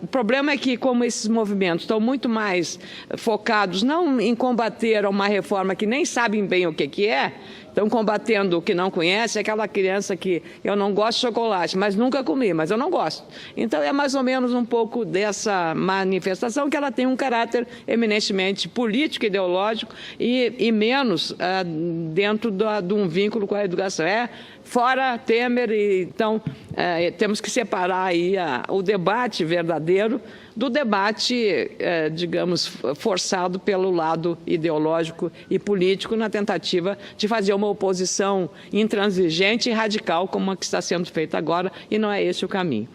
O problema é que, como esses movimentos estão muito mais focados não em combater uma reforma que nem sabem bem o que é, estão combatendo o que não conhece, aquela criança que eu não gosto de chocolate, mas nunca comi, mas eu não gosto. Então é mais ou menos um pouco dessa manifestação que ela tem um caráter eminentemente político, ideológico e menos dentro de um vínculo com a educação. Fora Temer, então temos que separar aí o debate verdadeiro do debate, digamos, forçado pelo lado ideológico e político na tentativa de fazer uma oposição intransigente e radical como a que está sendo feita agora, e não é esse o caminho.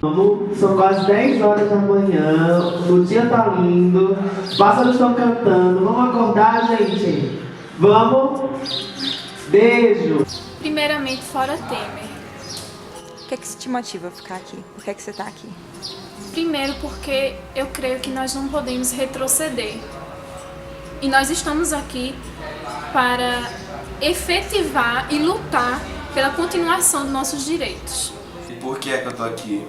São quase 10 horas da manhã, o dia está lindo, os pássaros estão cantando, vamos acordar, gente? Vamos? Beijo! Primeiramente, fora Temer. O que é que te motiva a ficar aqui? Por que é que você está aqui? Primeiro porque eu creio que nós não podemos retroceder. E nós estamos aqui para efetivar e lutar pela continuação dos nossos direitos. E por que é que eu tô aqui?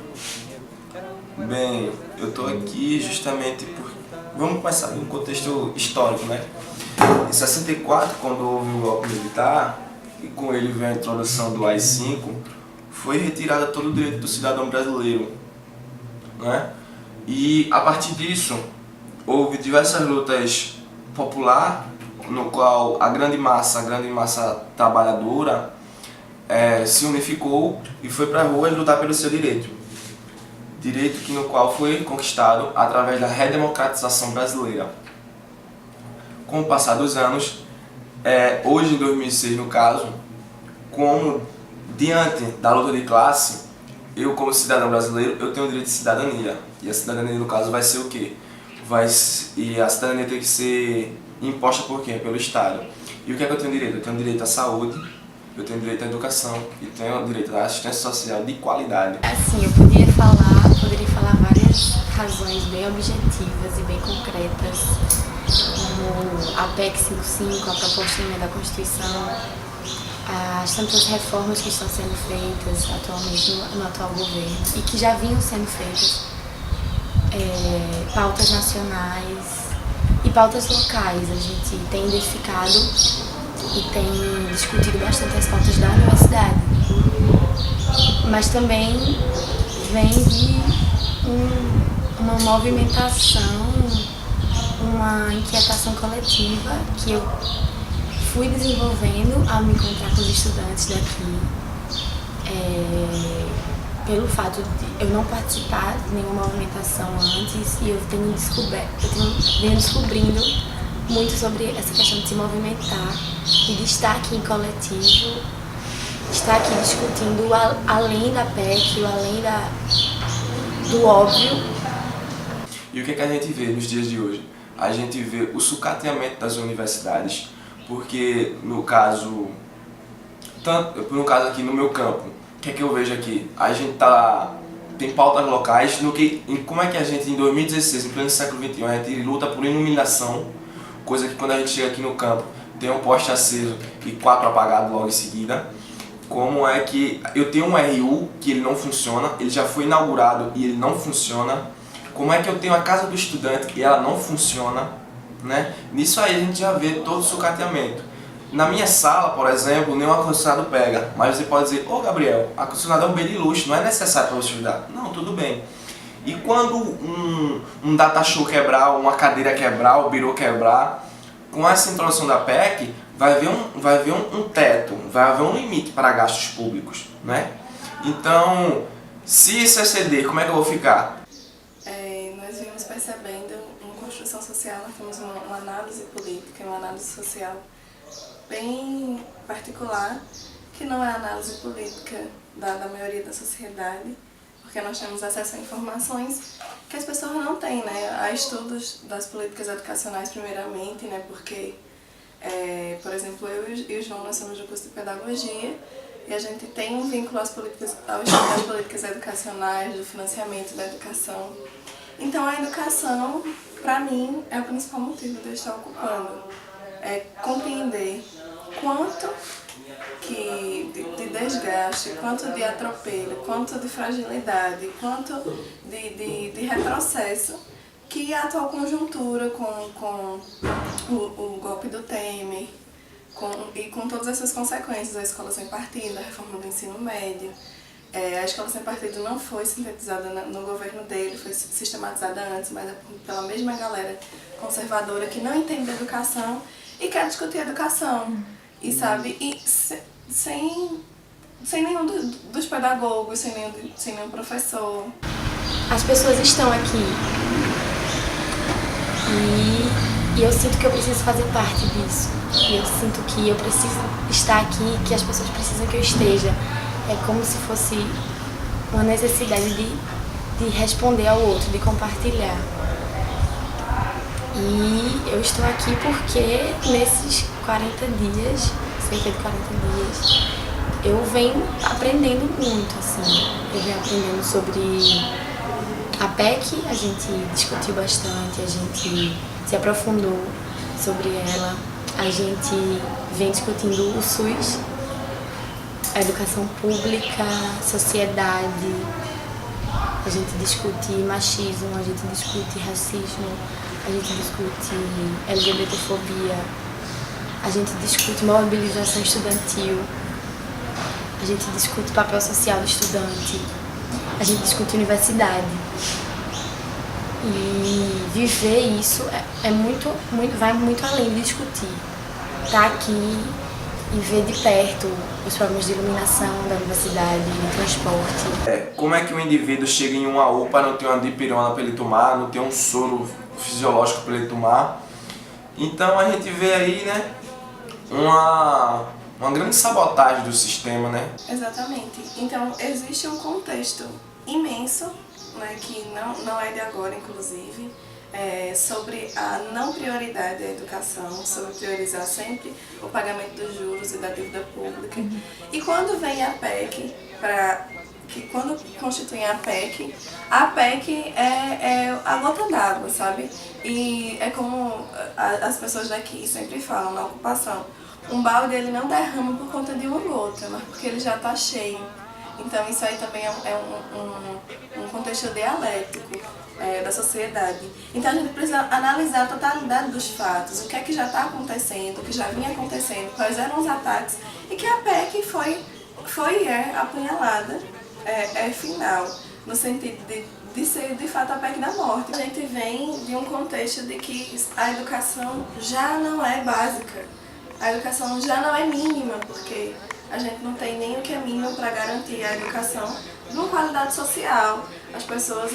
Bem, eu tô aqui justamente por... Vamos começar no contexto histórico, né? Em 64, quando houve o golpe militar, e com ele veio a introdução do AI-5, foi retirado todo o direito do cidadão brasileiro, né? E a partir disso, houve diversas lutas populares, no qual a grande massa trabalhadora se unificou e foi para a rua lutar pelo seu direito. Direito que no qual foi conquistado através da redemocratização brasileira. Com o passar dos anos, hoje em 2006 no caso, como diante da luta de classe, eu como cidadão brasileiro, eu tenho o direito de cidadania. E a cidadania no caso vai ser o quê? E a cidadania tem que ser imposta por quem? Pelo Estado. E o que é que eu tenho direito? Eu tenho direito à saúde, eu tenho direito à educação e tenho direito à assistência social de qualidade. Assim, eu poderia falar várias razões bem objetivas e bem concretas, como a PEC 55, a proposta de emenda à Constituição, as tantas reformas que estão sendo feitas atualmente no atual governo e que já vinham sendo feitas, pautas nacionais e pautas locais. A gente tem identificado e tem discutido bastante as pautas da universidade, mas também vem de uma movimentação, uma inquietação coletiva que eu fui desenvolvendo ao me encontrar com os estudantes daqui, pelo fato de eu não participar de nenhuma movimentação antes, e eu venho descobrindo muito sobre essa questão de se movimentar e de estar aqui em coletivo, estar aqui discutindo além da PEC, além do óbvio. E o que é que a gente vê nos dias de hoje? A gente vê o sucateamento das universidades, porque no caso aqui no meu campo, o que é que eu vejo aqui? A gente tem pautas locais, como é que a gente em 2016, em pleno século XXI, a gente luta por iluminação, coisa que quando a gente chega aqui no campo tem um poste aceso e 4 apagados logo em seguida. Como é que eu tenho um RU que ele não funciona, ele já foi inaugurado e ele não funciona. Como é que eu tenho a casa do estudante e ela não funciona, né? Nisso aí a gente já vê todo o sucateamento. Na minha sala, por exemplo, nenhum ar-condicionado pega, mas você pode dizer: ô Gabriel, ar-condicionado é um bem de luxo, não é necessário para você estudar. Não, tudo bem. E quando um data show quebrar, uma cadeira quebrar, o birô quebrar, com essa introdução da PEC, vai haver um teto, vai haver um limite para gastos públicos, né? Então, se isso exceder, como é que eu vou ficar? Nós vimos percebendo uma construção social, nós temos uma análise política, uma análise social bem particular, que não é a análise política da maioria da sociedade, porque nós temos acesso a informações que as pessoas não têm, né? Há estudos das políticas educacionais primeiramente, né? Porque, por exemplo, eu e o João, nós somos do curso de pedagogia e a gente tem um vínculo ao estudo das políticas educacionais, do financiamento da educação. Então a educação, para mim, é o principal motivo de eu estar ocupando. É compreender quanto de desgaste, quanto de atropelo, quanto de fragilidade, quanto de retrocesso que a atual conjuntura com o golpe do Temer e com todas essas consequências, a escola sem partido, a reforma do ensino médio. A escola sem partido não foi sintetizada no governo dele, foi sistematizada antes, mas é pela mesma galera conservadora que não entende a educação e quer discutir a educação. E sabe, sem nenhum dos pedagogos, sem nenhum professor. As pessoas estão aqui e eu sinto que eu preciso fazer parte disso. E eu sinto que eu preciso estar aqui, que as pessoas precisam que eu esteja. É como se fosse uma necessidade de responder ao outro, de compartilhar. E eu estou aqui porque nesses 40 dias, cerca de 40 dias, eu venho aprendendo muito, assim. Eu venho aprendendo sobre a PEC, a gente discutiu bastante, a gente se aprofundou sobre ela, a gente vem discutindo o SUS, a educação pública, sociedade, a gente discute machismo, a gente discute racismo, a gente discute LGBTfobia, a gente discute mobilização estudantil, a gente discute papel social do estudante, a gente discute universidade. E viver isso vai muito além de discutir. Estar aqui e ver de perto os problemas de iluminação da universidade, de transporte. Como é que o indivíduo chega em uma UPA, não tem uma dipirona para ele tomar, não tem um soro fisiológico para ele tomar? Então a gente vê aí, né, uma grande sabotagem do sistema, né? Exatamente. Então existe um contexto imenso, né, que não é de agora, inclusive, sobre a não prioridade da educação, sobre priorizar sempre o pagamento dos juros e da dívida pública. E quando vem a PEC, quando constituem a PEC é a gota d'água, sabe? E é como as pessoas daqui sempre falam na ocupação, um balde ele não derrama por conta de uma gota, mas porque ele já está cheio. Então isso aí também é um contexto dialético da sociedade. Então a gente precisa analisar a totalidade dos fatos, o que é que já está acontecendo, o que já vinha acontecendo, quais eram os ataques, e que a PEC foi apunhalada final, no sentido de ser de fato a PEC da morte. A gente vem de um contexto de que a educação já não é básica, a educação já não é mínima, porque a gente não tem nem o que é mínimo para garantir a educação de uma qualidade social. As pessoas,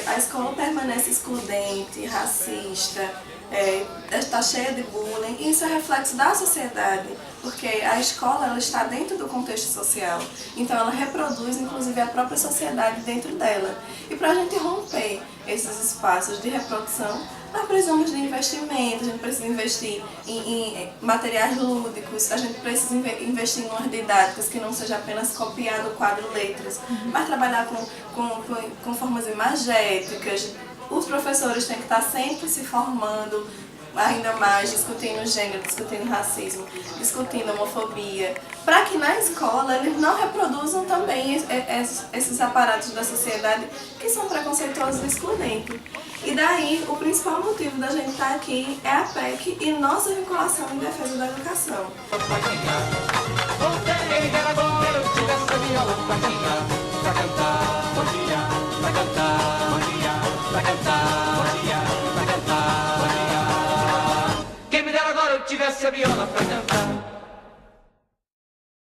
a escola permanece excludente, racista, está cheia de bullying. E isso é reflexo da sociedade, porque a escola ela está dentro do contexto social. Então ela reproduz, inclusive, a própria sociedade dentro dela. E para a gente romper esses espaços de reprodução, nós precisamos de investimento, a gente precisa investir em materiais lúdicos, a gente precisa investir em umas didáticas que não seja apenas copiar do quadro letras, mas trabalhar com formas imagéticas. Os professores têm que estar sempre se formando ainda mais, discutindo gênero, discutindo racismo, discutindo homofobia, para que na escola eles não reproduzam também esses aparatos da sociedade que são preconceituosos e excludentes. E daí, o principal motivo da gente estar aqui é a PEC e nossa vinculação em defesa da educação. Quem me dera agora eu tivesse a viola pra cantar.